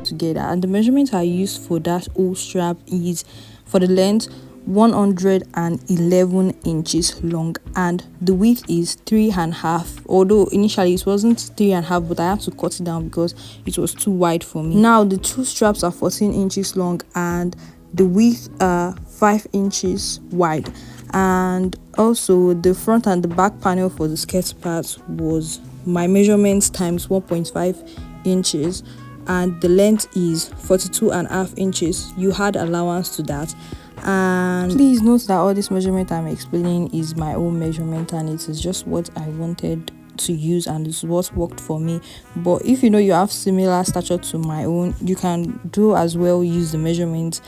Together, and the measurement I used for that whole strap is for the length 111 inches long, and the width is 3.5, although initially it wasn't 3.5, but I had to cut it down because it was too wide for me. Now the two straps are 14 inches long and the width are 5 inches wide, and also the front and the back panel for the skirt part was my measurements times 1.5 inches, and the length is 42.5 inches. You had allowance to that. And please note that all this measurement I'm explaining is my own measurement, and it is just what I wanted to use and it's what worked for me. But if you know you have similar stature to my own, you can do as well use the measurements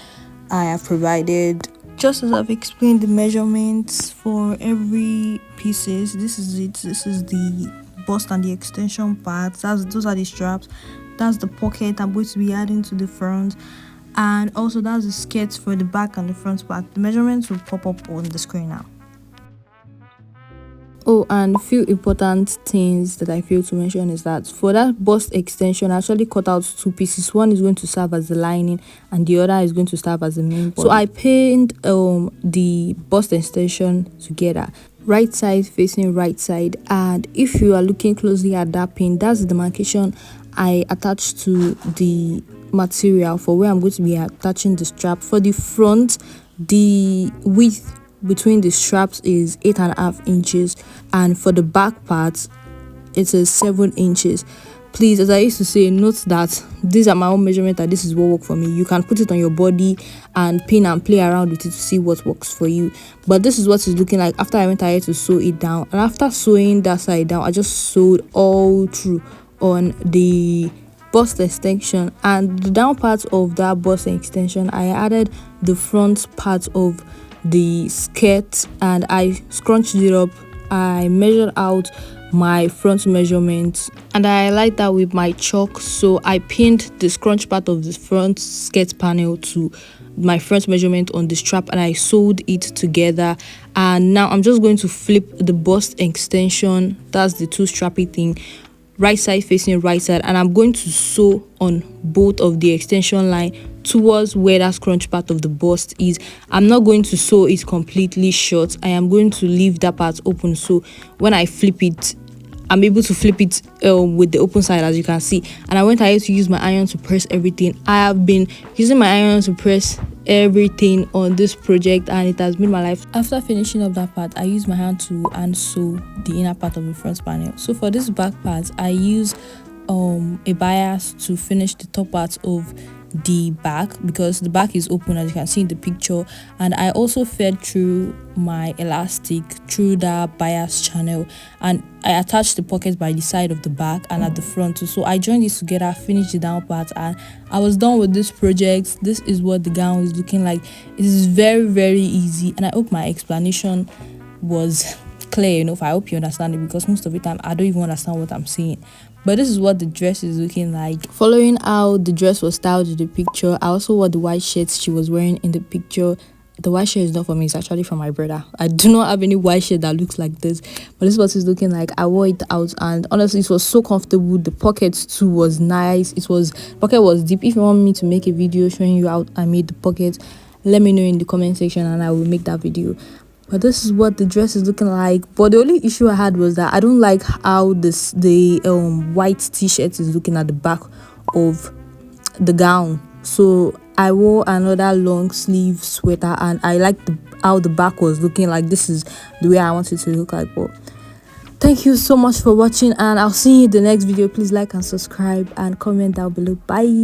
I have provided. Just as I've explained the measurements for every pieces, this is it. This is the bust and the extension parts. Those are the straps. That's the pocket I'm going to be adding to the front, and also that's the skirt for the back and the front part. The measurements will pop up on the screen now. Oh, and a few important things that I failed to mention is that for that bust extension, I actually cut out two pieces. One is going to serve as the lining and the other is going to serve as the main body. So I pinned the bust extension together, right side facing right side, and if you are looking closely at that pin, that's the demarcation I attached to the material for where I'm going to be attaching the strap. For the front, the width between the straps is 8.5 inches, and for the back part it is 7 inches. Please, as I used to say, note that these are my own measurement and this is what worked for me. You can put it on your body and pin and play around with it to see what works for you, but this is what it's looking like after I went ahead to sew it down. And after sewing that side down, I just sewed all through on the bust extension, and the down part of that bust extension I added the front part of the skirt and I scrunched it up. I measured out my front measurement and I highlight that with my chalk, so I pinned the scrunch part of the front skirt panel to my front measurement on the strap and I sewed it together. And now I'm just going to flip the bust extension, that's the two strappy thing, right side facing right side, and I'm going to sew on both of the extension line towards where that scrunch part of the bust is. I'm not going to sew it completely shut. I am going to leave that part open, so when I flip it, I'm able to flip it with the open side, as you can see. And I went ahead to use my iron to press everything. I have been using my iron to press everything on this project and it has made my life. After finishing up that part, I use my hand to hand sew the inner part of the front panel. So for this back part, I use a bias to finish the top part of the back because the back is open, as you can see in the picture, and I also fed through my elastic through that bias channel and I attached the pocket by the side of the back and at the front too. So I joined this together, finished the down part, and I was done with this project. This is what the gown is looking like. It is very, very easy, and I hope my explanation was clear enough. I hope you understand it because most of the time I don't even understand what I'm saying. But this is what the dress is looking like. Following how the dress was styled in the picture, I also wore the white shirt she was wearing in the picture. The white shirt is not for me, it's actually from my brother. I do not have any white shirt that looks like this, but this is what it's looking like. I wore it out and honestly it was so comfortable. The pockets too was nice. Pocket was deep. If you want me to make a video showing you how I made the pocket, let me know in the comment section and I will make that video. But this is what the dress is looking like. But the only issue I had was that I don't like how the white t-shirt is looking at the back of the gown. So I wore another long sleeve sweater, and I liked how the back was looking like. This is the way I want it to look like. But thank you so much for watching, and I'll see you in the next video. Please like and subscribe and comment down below. Bye.